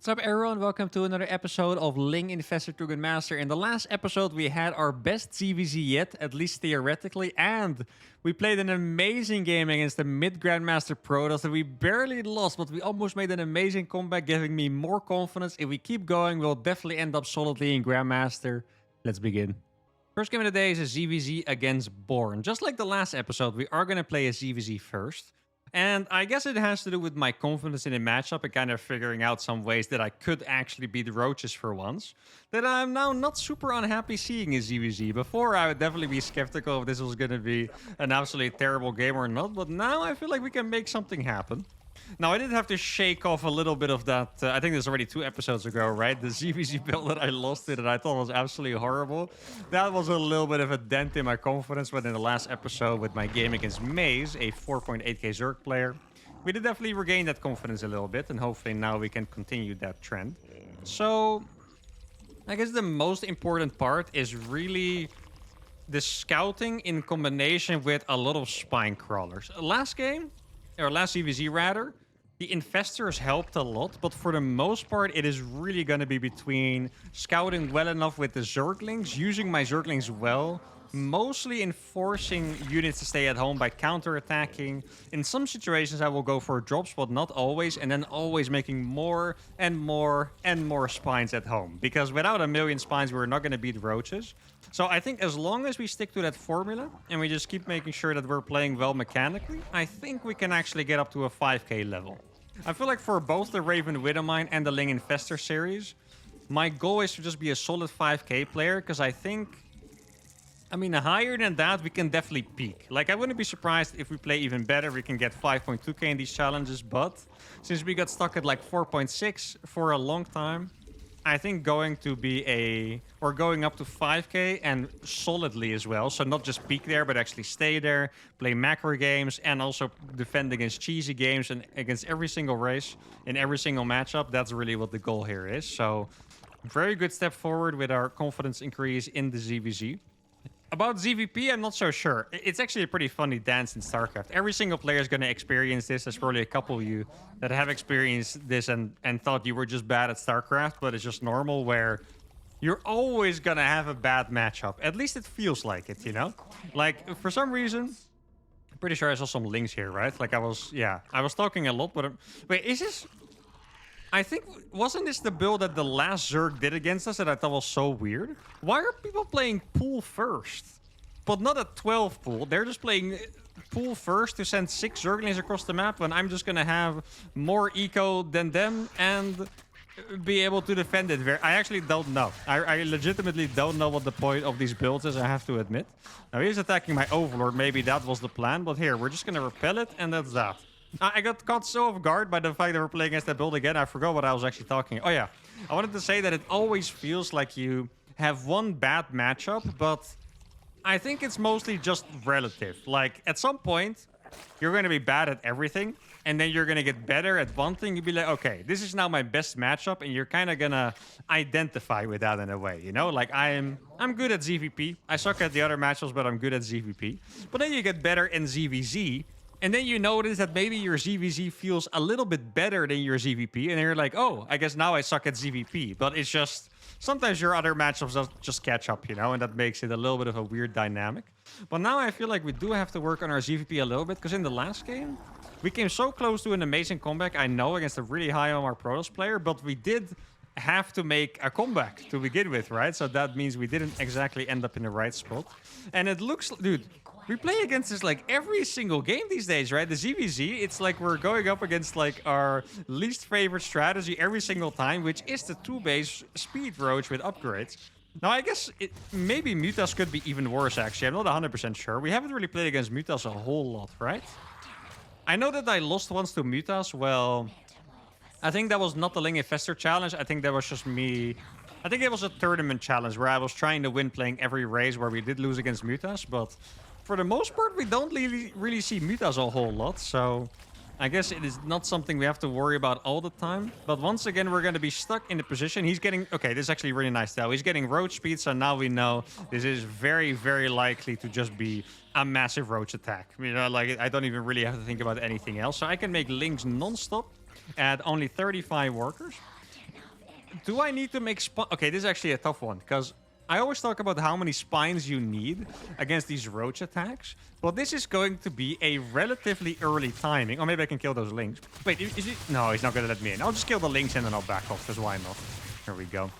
What's up, everyone? Welcome to another episode of Ling, Infestor, to Master. In the last episode, we had our best ZVZ yet, at least theoretically, and we played an amazing game against the mid Grandmaster Protoss that we barely lost, but we almost made an amazing comeback, giving me more confidence. If we keep going, we'll definitely end up solidly in Grandmaster. Let's begin. First game of the day is a ZVZ against Born. Just like the last episode, we are going to play a ZVZ first. And I guess it has to do with my confidence in the matchup and kind of figuring out some ways that I could actually beat the Roaches for once. That I'm now not super unhappy seeing in ZVZ. Before, I would definitely be skeptical if this was going to be an absolutely terrible game or not. But now I feel like we can make something happen. Now, I did have to shake off a little bit of that. I think this was already 2 episodes ago, right? The ZVZ build that I lost it and I thought was absolutely horrible. That was a little bit of a dent in my confidence. But in the last episode with my game against Maze, a 4.8k Zerg player, we did definitely regain that confidence a little bit. And hopefully now we can continue that trend. So, I guess the most important part is really the scouting in combination with a lot of spine crawlers. Last game, or last CVZ rather, the Infestors helped a lot, but for the most part, it is really going to be between scouting well enough with the Zerglings, using my Zerglings well, mostly enforcing units to stay at home by counter-attacking. In some situations, I will go for drops, but not always, and then always making more and more and more spines at home. Because without a million spines, we're not going to beat Roaches. So I think as long as we stick to that formula, and we just keep making sure that we're playing well mechanically, I think we can actually get up to a 5k level. I feel like for both the Raven Widowmine and the Ling Infestor series, my goal is to just be a solid 5k player, because I think, higher than that, we can definitely peak. Like, I wouldn't be surprised if we play even better. We can get 5.2k in these challenges, but since we got stuck at like 4.6 for a long time, I think going up to 5k and solidly as well. So not just peak there, but actually stay there, play macro games, and also defend against cheesy games and against every single race in every single matchup. That's really what the goal here is. So very good step forward with our confidence increase in the ZVZ. About ZVP, I'm not so sure. It's actually a pretty funny dance in StarCraft. Every single player is going to experience this. There's probably a couple of you that have experienced this and thought you were just bad at StarCraft, but it's just normal where you're always going to have a bad matchup. At least it feels like it, you know? Like, for some reason, I'm pretty sure I saw some links here, right? Like, I was talking a lot, but... Wait, is this... I think, wasn't this the build that the last Zerg did against us that I thought was so weird? Why are people playing pool first? But not a 12 pool. They're just playing pool first to send 6 Zerglings across the map when I'm just going to have more eco than them and be able to defend it. I actually don't know. I legitimately don't know what the point of these builds is, I have to admit. Now, he's attacking my Overlord. Maybe that was the plan. But here, we're just going to repel it, and that's that. I got caught so off guard by the fact that we're playing against that build again. I forgot what I was actually talking. Oh, yeah. I wanted to say that it always feels like you have one bad matchup, but I think it's mostly just relative. Like, at some point, you're going to be bad at everything, and then you're going to get better at one thing. You'll be like, okay, this is now my best matchup, and you're kind of going to identify with that in a way, you know? Like, I'm good at ZVP. I suck at the other matchups, but I'm good at ZVP. But then you get better in ZVZ, and then you notice that maybe your ZVZ feels a little bit better than your ZVP. And you're like, oh, I guess now I suck at ZVP. But it's just, sometimes your other matchups just catch up, you know? And that makes it a little bit of a weird dynamic. But now I feel like we do have to work on our ZVP a little bit. Because in the last game, we came so close to an amazing comeback, I know, against a really high on our Protoss player. But we did have to make a comeback to begin with, right? So that means we didn't exactly end up in the right spot. And it looks, dude... We play against this like every single game these days, right? The ZVZ, it's like we're going up against like our least favorite strategy every single time, which is the 2-base speed roach with upgrades. Now, I guess maybe Mutas could be even worse, actually. I'm not 100% sure. We haven't really played against Mutas a whole lot, right? I know that I lost once to Mutas. Well, I think that was not the Ling Infestor challenge. I think that was just me. I think it was a tournament challenge where I was trying to win playing every race where we did lose against Mutas, but... For the most part, we don't really see Mutas a whole lot, so I guess it is not something we have to worry about all the time. But once again, we're going to be stuck in the position. He's getting... Okay, this is actually really nice though. He's getting roach speed, so now we know this is very, very likely to just be a massive roach attack. You know, like, I don't even really have to think about anything else. So I can make links non-stop at only 35 workers. do I need to make Okay, this is actually a tough one because I always talk about how many spines you need against these roach attacks. But this is going to be a relatively early timing. Or maybe I can kill those lings. Wait, is he? No, he's not going to let me in. I'll just kill the lings and then I'll back off, because why not? There we go.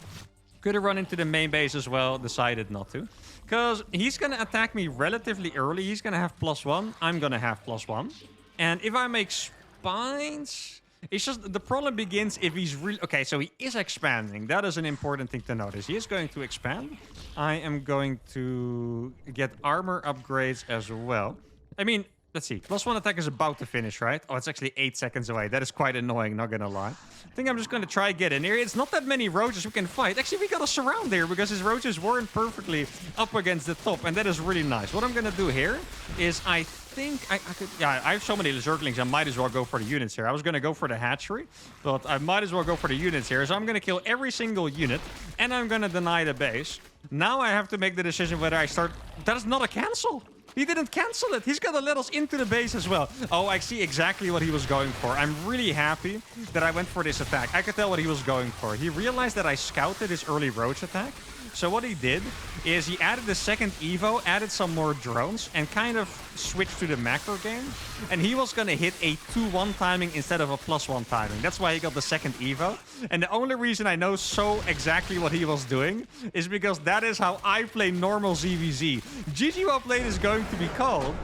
Could have run into the main base as well. Decided not to. Because he's going to attack me relatively early. He's going to have +1. I'm going to have +1. And if I make spines... It's just the problem begins if he's really... Okay, so he is expanding. That is an important thing to notice. He is going to expand. I am going to get armor upgrades as well. I mean, let's see. +1 attack is about to finish, right? Oh, it's actually 8 seconds away. That is quite annoying, not gonna lie. I think I'm just gonna try get in here. It's not that many roaches we can fight. Actually, we got a surround here because his roaches weren't perfectly up against the top, and that is really nice. What I'm gonna do here is I think I could... Yeah, I have so many Zerglings, I might as well go for the units here. I was gonna go for the hatchery, but I might as well go for the units here. So I'm gonna kill every single unit, and I'm gonna deny the base. Now I have to make the decision whether I start... That is not a cancel! He didn't cancel it. He's gonna let us into the base as well. Oh, I see exactly what he was going for. I'm really happy that I went for this attack. I could tell what he was going for. He realized that I scouted his early roach attack. So what he did is he added the second Evo, added some more drones, and kind of switched to the macro game. And he was going to hit a 2-1 timing instead of a +1 timing. That's why he got the second Evo. And the only reason I know so exactly what he was doing is because that is how I play normal ZVZ. GG well played is going to be called.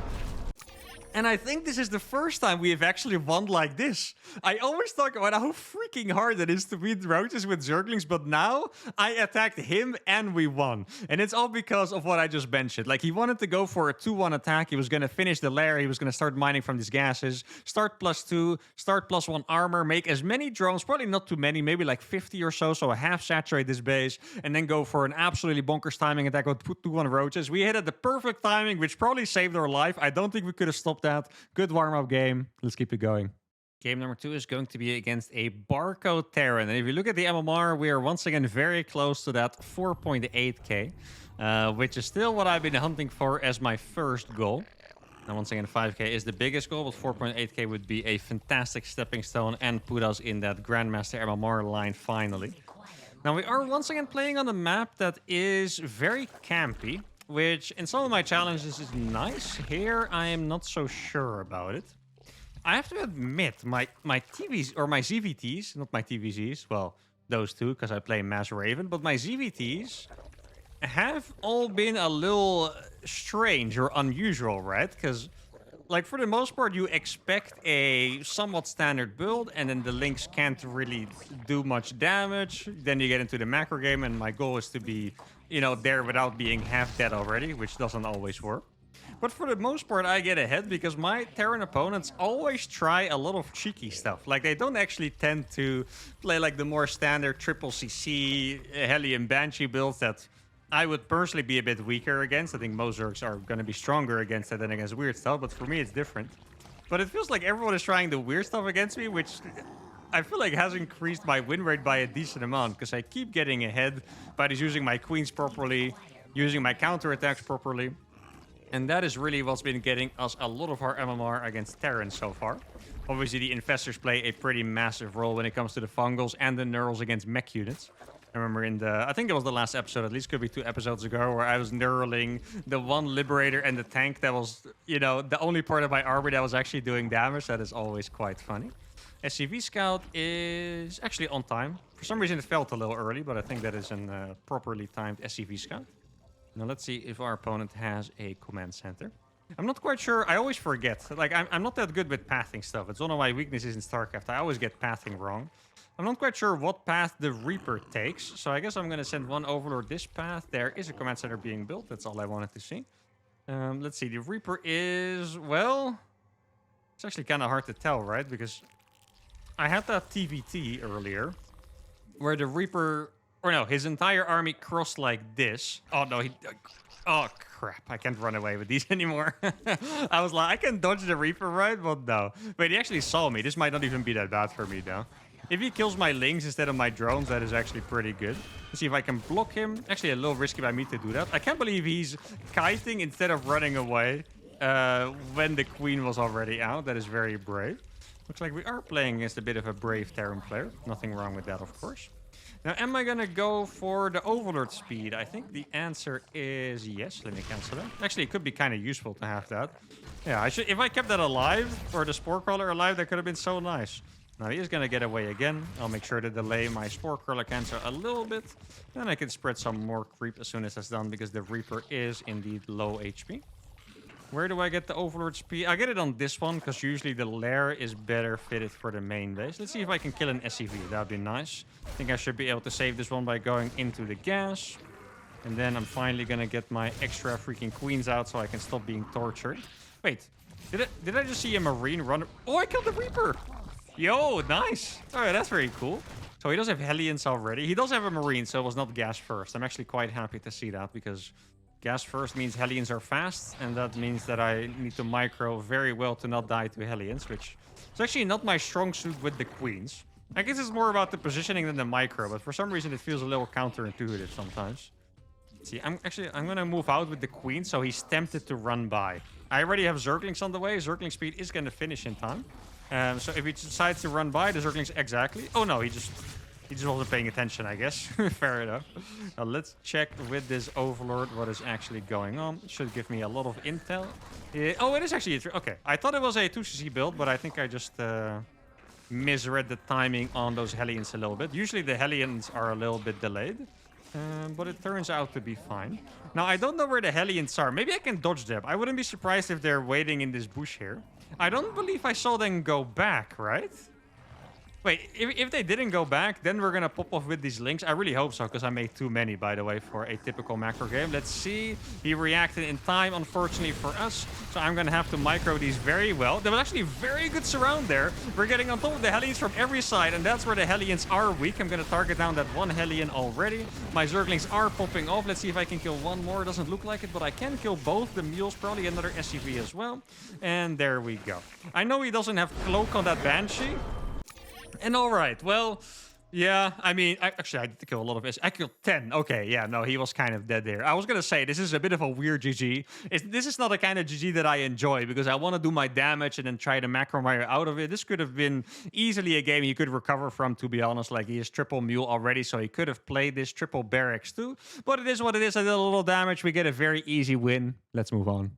And I think this is the first time we have actually won like this. I always talk about how freaking hard it is to beat roaches with Zerglings, but now I attacked him and we won. And it's all because of what I just mentioned. Like, he wanted to go for a 2-1 attack. He was going to finish the lair. He was going to start mining from these gases. Start +2, start +1 armor, make as many drones, probably not too many, maybe like 50 or so, so I half saturate this base, and then go for an absolutely bonkers timing attack with 2-1 roaches. We hit at the perfect timing, which probably saved our life. I don't think we could have stopped that. Good warm-up game. Let's keep it going. Game number 2 is going to be against a Barcode Terran. And if you look at the MMR, we are once again very close to that 4.8k, which is still what I've been hunting for as my first goal. And once again, 5k is the biggest goal, but 4.8k would be a fantastic stepping stone and put us in that Grandmaster MMR line finally. Now, we are once again playing on a map that is very campy, which in some of my challenges is nice. Here, I am not so sure about it. I have to admit, my TVs, or my ZVTs, not my TVZs, well, those two, because I play Mass Raven, but my ZVTs have all been a little strange or unusual, right? Because, like, for the most part, you expect a somewhat standard build, and then the links can't really do much damage. Then you get into the macro game, and my goal is to be, you know, there without being half dead already, which doesn't always work. But for the most part, I get ahead because my Terran opponents always try a lot of cheeky stuff. Like, they don't actually tend to play like the more standard triple CC, Hellion Banshee builds that I would personally be a bit weaker against. I think most Zergs are going to be stronger against it than against weird stuff, but for me it's different. But it feels like everyone is trying the weird stuff against me, which I feel like has increased my win rate by a decent amount because I keep getting ahead by just using my queens properly, using my counterattacks properly. And that is really what's been getting us a lot of our MMR against Terrans so far. Obviously, the Infestors play a pretty massive role when it comes to the Fungals and the Neurals against mech units. I remember in the, I think it was the last episode, at least could be 2 episodes ago, where I was knurling the one Liberator and the tank that was, you know, the only part of my army that was actually doing damage. That is always quite funny. SCV Scout is actually on time. For some reason, it felt a little early, but I think that is a properly timed SCV Scout. Now let's see if our opponent has a command center. I'm not quite sure. I always forget. Like, I'm not that good with pathing stuff. It's one of my weaknesses in StarCraft. I always get pathing wrong. I'm not quite sure what path the Reaper takes. So I guess I'm going to send one Overlord this path. There is a command center being built. That's all I wanted to see. Let's see. The Reaper is, well, it's actually kind of hard to tell, right? Because I had that TVT earlier where the Reaper... Or no, his entire army crossed like this. Oh, no, he... Oh, crap. I can't run away with these anymore. I was like, I can dodge the Reaper, right? But no. Wait, he actually saw me. This might not even be that bad for me, though. If he kills my Lings instead of my drones, that is actually pretty good. Let's see if I can block him. Actually, a little risky by me to do that. I can't believe he's kiting instead of running away when the Queen was already out. That is very brave. Looks like we are playing against a bit of a brave Terran player. Nothing wrong with that, of course. Now, am I gonna go for the Overlord speed? I think the answer is yes. Let me cancel that. Actually, it could be kind of useful to have that. Yeah, I should. If I kept that alive, or the Spore Crawler alive, that could have been so nice. Now, he is gonna get away again. I'll make sure to delay my Spore Crawler cancer a little bit. Then I can spread some more creep as soon as that's done, because the Reaper is indeed low HP. Where do I get the Overlord speed? I get it on this one, because usually the lair is better fitted for the main base. Let's see if I can kill an SCV. That would be nice. I think I should be able to save this one by going into the gas. And then I'm finally going to get my extra freaking queens out so I can stop being tortured. Wait, did I just see a Marine run? Oh, I killed the Reaper! Yo, nice! Alright, that's very cool. So he does have Hellions already. He does have a Marine, so it was not gas first. I'm actually quite happy to see that, because gas first means Hellions are fast, and that means that I need to micro very well to not die to Hellions, which is actually not my strong suit with the queens. I guess it's more about the positioning than the micro, but for some reason it feels a little counterintuitive sometimes. See, I'm gonna move out with the queen, so he's tempted to run by. I already have Zerglings on the way. Zergling speed is gonna finish in time. So if he decides to run by, the Zerglings exactly. Oh no, he just wasn't paying attention, I guess. Fair enough. Now let's check with this Overlord what is actually going on. It should give me a lot of intel. Oh, it is actually a okay. I thought it was a 2cc build, but I think I just misread the timing on those Hellions a little bit. Usually the Hellions are a little bit delayed, but it turns out to be fine. Now, I don't know where the Hellions are. Maybe I can dodge them. I wouldn't be surprised if they're waiting in this bush here. I don't believe I saw them go back, right? Wait, if they didn't go back, then we're gonna pop off with these links. I really hope so, because I made too many, by the way, for a typical macro game. Let's see. He reacted in time, unfortunately for us. So I'm gonna have to micro these very well. There was actually very good surround there. We're getting on top of the Hellions from every side, and that's where the Hellions are weak. I'm gonna target down that one Hellion already. My Zerglings are popping off. Let's see if I can kill one more. Doesn't look like it, but I can kill both the mules, probably another SCV as well. And there we go. I know he doesn't have cloak on that Banshee. And all right, well, yeah, I mean, actually, I did kill a lot of S. I killed 10. Okay, yeah, no, he was kind of dead there. I was going to say, this is a bit of a weird GG. This is not a kind of GG that I enjoy, because I want to do my damage and then try to macro my way out of it. This could have been easily a game he could recover from, to be honest. Like, he is triple mule already, so he could have played this triple barracks too. But it is what it is. I did a little damage. We get a very easy win. Let's move on.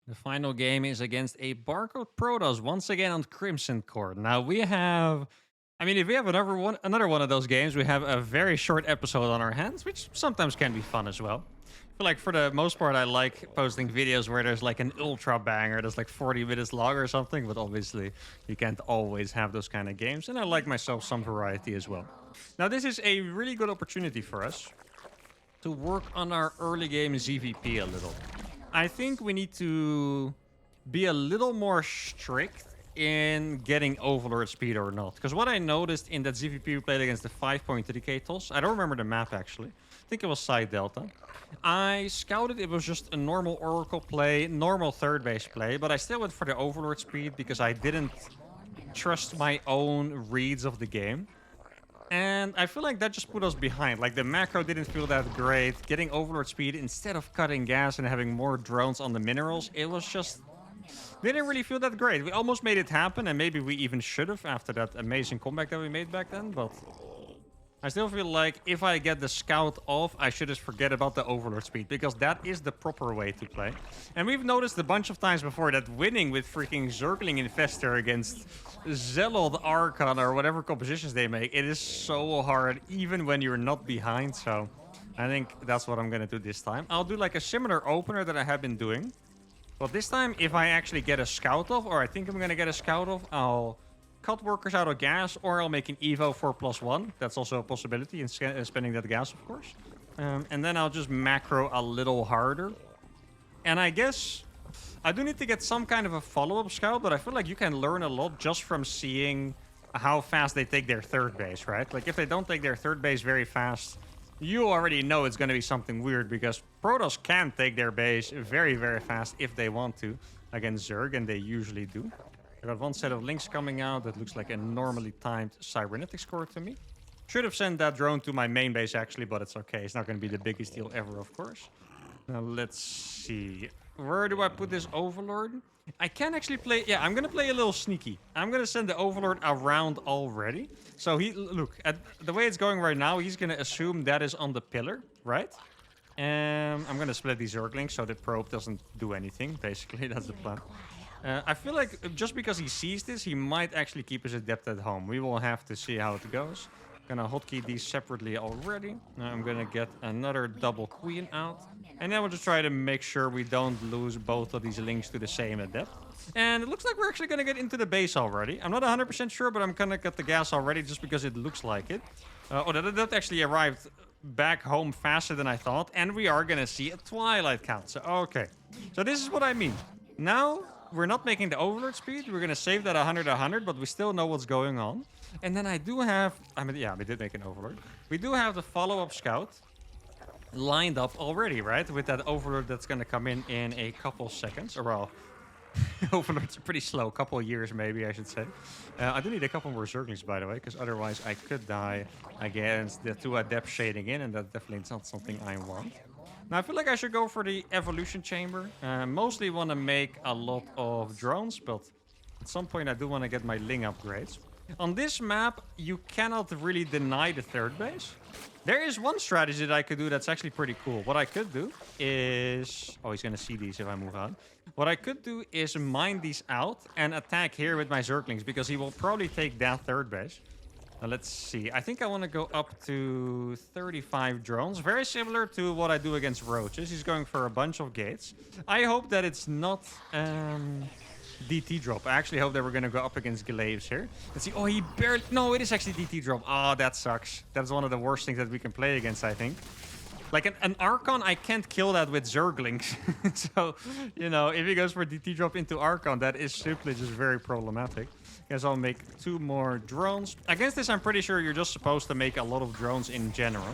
The final game is against a Barcode Protoss, once again on Crimson Court. Now, we have... I mean, if we have another one of those games, we have a very short episode on our hands, which sometimes can be fun as well. I feel like for the most part, I like posting videos where there's like an ultra banger that's like 40 minutes long or something, but obviously you can't always have those kind of games, and I like myself some variety as well. Now, this is a really good opportunity for us to work on our early game ZVP a little. I think we need to be a little more strict in getting Overlord speed or not. Because what I noticed in that ZVP we played against the 5.3k TOS, I don't remember the map actually. I think it was Side Delta. I scouted, it was just a normal Oracle play, normal third base play, but I still went for the Overlord speed because I didn't trust my own reads of the game. And I feel like that just put us behind. Like, the macro didn't feel that great. Getting Overlord speed instead of cutting gas and having more drones on the minerals, it was just... didn't really feel that great. We almost made it happen, and maybe we even should have after that amazing comeback that we made back then, but I still feel like if I get the scout off, I should just forget about the Overlord speed, because that is the proper way to play. And we've noticed a bunch of times before that winning with freaking Zergling Infestor against Zealot Archon or whatever compositions they make, it is so hard, even when you're not behind, so I think that's what I'm gonna do this time. I'll do like a similar opener that I have been doing. But this time, if I actually get a scout off, or I think I'm going to get a scout off, I'll cut workers out of gas, or I'll make an Evo for +1. That's also a possibility in spending that gas, of course. And then I'll just macro a little harder. And I guess I do need to get some kind of a follow-up scout, but I feel like you can learn a lot just from seeing how fast they take their third base, right? Like, if they don't take their third base very fast, you already know it's going to be something weird, because Protoss can take their base very, very fast if they want to against Zerg, and they usually do. I got one set of links coming out that looks like a normally timed cybernetic score to me. Should have sent that drone to my main base, actually, but it's okay. It's not going to be the biggest deal ever, of course. Now, let's see. Where do I put this Overlord? I can actually play... Yeah, I'm going to play a little sneaky. I'm going to send the Overlord around already. So look, at the way it's going right now, he's going to assume that is on the pillar, right? I'm going to split these Zerglings so the probe doesn't do anything. Basically, that's the plan. I feel like just because he sees this, he might actually keep his Adept at home. We will have to see how it goes. Gonna hotkey these separately already. Now I'm gonna get another double queen out. And then we'll just try to make sure we don't lose both of these links to the same Adept. And it looks like we're actually gonna get into the base already. I'm not 100% sure, but I'm gonna get the gas already just because it looks like it. That Adept actually arrived back home faster than I thought. And we are gonna see a Twilight count. So, okay. So this is what I mean. Now, we're not making the Overlord speed. We're going to save that 100, but we still know what's going on. And then I do have... I mean, yeah, we did make an Overlord. We do have the follow-up scout lined up already, right? With that Overlord that's going to come in a couple seconds. Or, well, Overlords are pretty slow. A couple of years, maybe, I should say. I do need a couple more Zerglings, by the way, because otherwise I could die against the 2 Adept shading in, and that definitely is not something I want. Now, I feel like I should go for the evolution chamber. Mostly want to make a lot of drones, but at some point I do want to get my Ling upgrades. On this map, you cannot really deny the third base. There is one strategy that I could do that's actually pretty cool. What I could do is... Oh, he's going to see these if I move on. What I could do is mine these out and attack here with my Zerglings, because he will probably take that third base. Now, let's see. I think I want to go up to 35 drones. Very similar to what I do against roaches. He's going for a bunch of gates. I hope that it's not DT drop. I actually hope that we're going to go up against glaives here. Let's see. Oh, he barely... No, it is actually DT drop. Oh, that sucks. That's one of the worst things that we can play against, I think. Like an Archon, I can't kill that with Zerglings. So, you know, if he goes for DT drop into Archon, that is simply just very problematic. Guess I'll make 2 more drones. Against this, I'm pretty sure you're just supposed to make a lot of drones in general.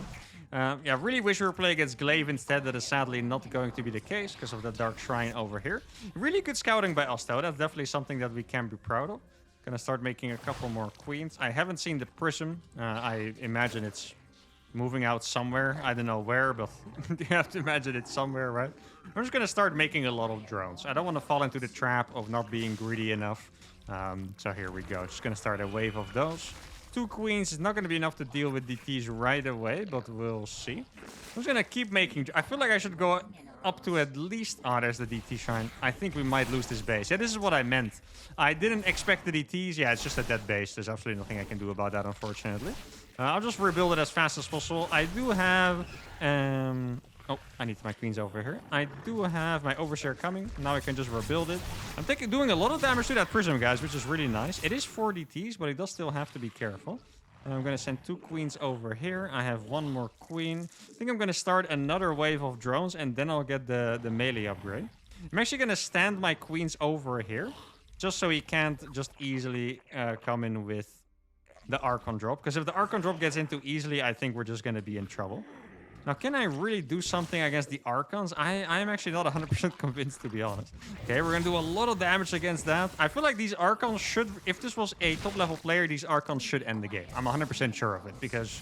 Yeah, really wish we were playing against Glaive instead. That is sadly not going to be the case because of the Dark Shrine over here. Really good scouting by us, though. That's definitely something that we can be proud of. Gonna start making a couple more queens. I haven't seen the prism. I imagine it's moving out somewhere. I don't know where, but you have to imagine it's somewhere, right? I'm just gonna start making a lot of drones. I don't want to fall into the trap of not being greedy enough. So here we go. Just gonna start a wave of those. 2 queens is not gonna be enough to deal with DTs right away, but we'll see. I'm just gonna keep making... I feel like I should go up to at least... Oh, there's the DT shrine. I think we might lose this base. Yeah, this is what I meant. I didn't expect the DTs. Yeah, it's just a dead base. There's absolutely nothing I can do about that, unfortunately. I'll just rebuild it as fast as possible. I do have... Oh, I need my queens over here. I do have my overseer coming. Now I can just rebuild it. I'm doing a lot of damage to that prism, guys, which is really nice. It is 4 DTs, but it does still have to be careful. And I'm going to send 2 queens over here. I have 1 more queen. I think I'm going to start another wave of drones, and then I'll get the melee upgrade. I'm actually going to stand my queens over here, just so he can't just easily come in with the Archon drop. Because if the Archon drop gets in too easily, I think we're just going to be in trouble. Now, can I really do something against the Archons? I'm actually not 100% convinced, to be honest. Okay, we're going to do a lot of damage against that. I feel like these Archons should... If this was a top-level player, these Archons should end the game. I'm 100% sure of it, because...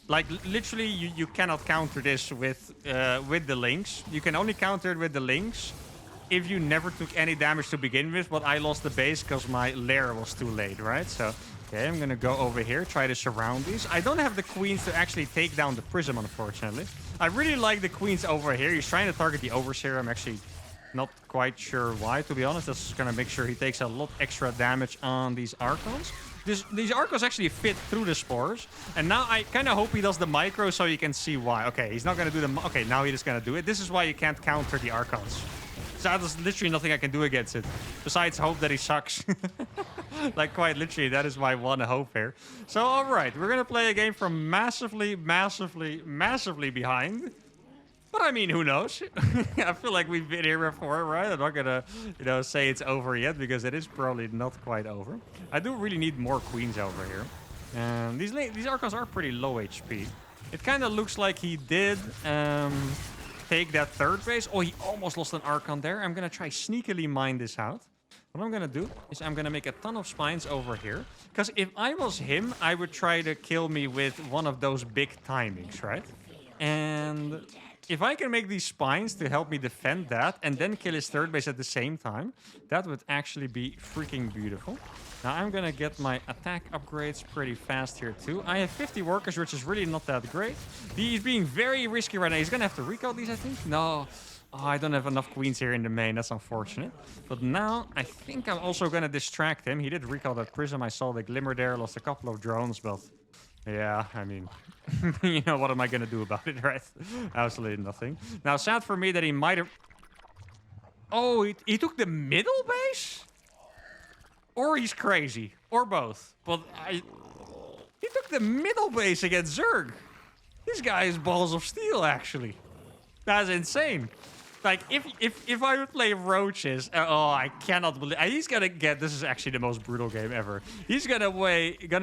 Like, literally, you cannot counter this with the Lings. You can only counter it with the Lings if you never took any damage to begin with, but I lost the base because my lair was too late, right? So... Okay, I'm gonna go over here, try to surround these. I don't have the queens to actually take down the prism, unfortunately. I really like the queens over here. He's trying to target the overseer. I'm actually not quite sure why, to be honest. That's gonna make sure he takes a lot extra damage on these Archons. These Archons actually fit through the spores. And now I kind of hope he does the micro so you can see why. Okay, he's not gonna do the... Okay, now he's gonna do it. This is why you can't counter the Archons. So there's literally nothing I can do against it. Besides hope that he sucks. Like, quite literally, that is my one hope here. So, alright, we're gonna play a game from massively behind. But I mean, who knows? I feel like we've been here before, right? I'm not gonna, say it's over yet, because it is probably not quite over. I do really need more queens over here. And these Archons are pretty low HP. It kind of looks like he did... take that third base. Oh, he almost lost an Archon there. I'm going to try sneakily mine this out. What I'm going to do is I'm going to make a ton of spines over here. Because if I was him, I would try to kill me with one of those big timings, right? And If I can make these spines to help me defend that and then kill his third base at the same time, that would actually be freaking beautiful. Now I'm gonna get my attack upgrades pretty fast here too. I have 50 workers, which is really not that great. He's being very risky right now. He's gonna have to recall these, I think. No. Oh, I don't have enough queens here in the main. That's unfortunate. But now I think I'm also gonna distract him. He did recall that prism. I saw the glimmer there, lost a couple of drones, but yeah, I mean, you know, what am I gonna do about it, right? Absolutely nothing. Now, sad for me that he might have... Oh, he took the middle base? Or he's crazy. Or both. But he took the middle base against Zerg. This guy is balls of steel, actually. That's insane. Like, if I would play roaches, oh, I cannot believe he's gonna get. This is actually the most brutal game ever. He's gonna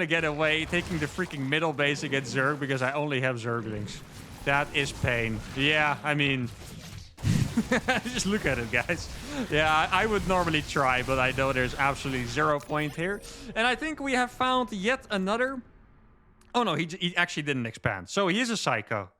get away taking the freaking middle base against Zerg because I only have Zerglings. That is pain. Yeah, I mean, just look at it, guys. Yeah, I would normally try, but I know there's absolutely 0 point here. And I think we have found yet another. Oh no, he actually didn't expand. So he is a psycho.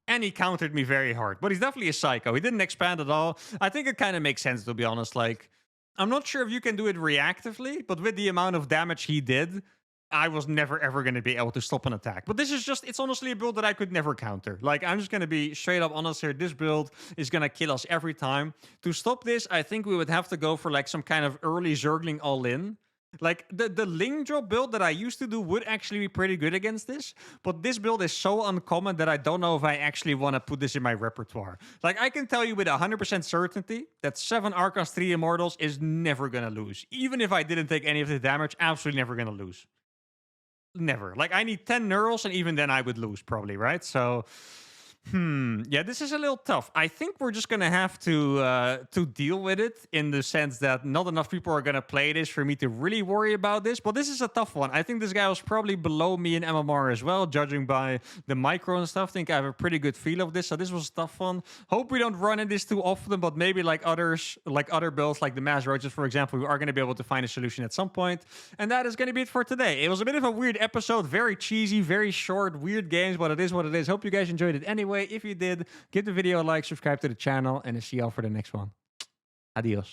And he countered me very hard. But he's definitely a psycho. He didn't expand at all. I think it kind of makes sense, to be honest. Like, I'm not sure if you can do it reactively, but with the amount of damage he did, I was never, ever going to be able to stop an attack. But this is just, it's honestly a build that I could never counter. Like, I'm just going to be straight up honest here. This build is going to kill us every time. To stop this, I think we would have to go for, like, some kind of early Zergling all-in. Like, the Ling drop build that I used to do would actually be pretty good against this. But this build is so uncommon that I don't know if I actually want to put this in my repertoire. Like, I can tell you with 100% certainty that 7 Archons, 3 Immortals is never going to lose. Even if I didn't take any of the damage, absolutely never going to lose. Never. Like, I need 10 Neurals, and even then I would lose, probably, right? So... yeah, this is a little tough. I think we're just gonna have to deal with it in the sense that not enough people are gonna play this for me to really worry about this. But this is a tough one. I think this guy was probably below me in MMR as well, judging by the micro and stuff. I think I have a pretty good feel of this. So this was a tough one. Hope we don't run in this too often, but maybe like others, like other builds, like the Mass Roaches, for example, we are gonna be able to find a solution at some point. And that is gonna be it for today. It was a bit of a weird episode, very cheesy, very short, weird games, but it is what it is. Hope you guys enjoyed it anyway. If you did, give the video a like, subscribe to the channel, and I'll see y'all for the next one. Adios.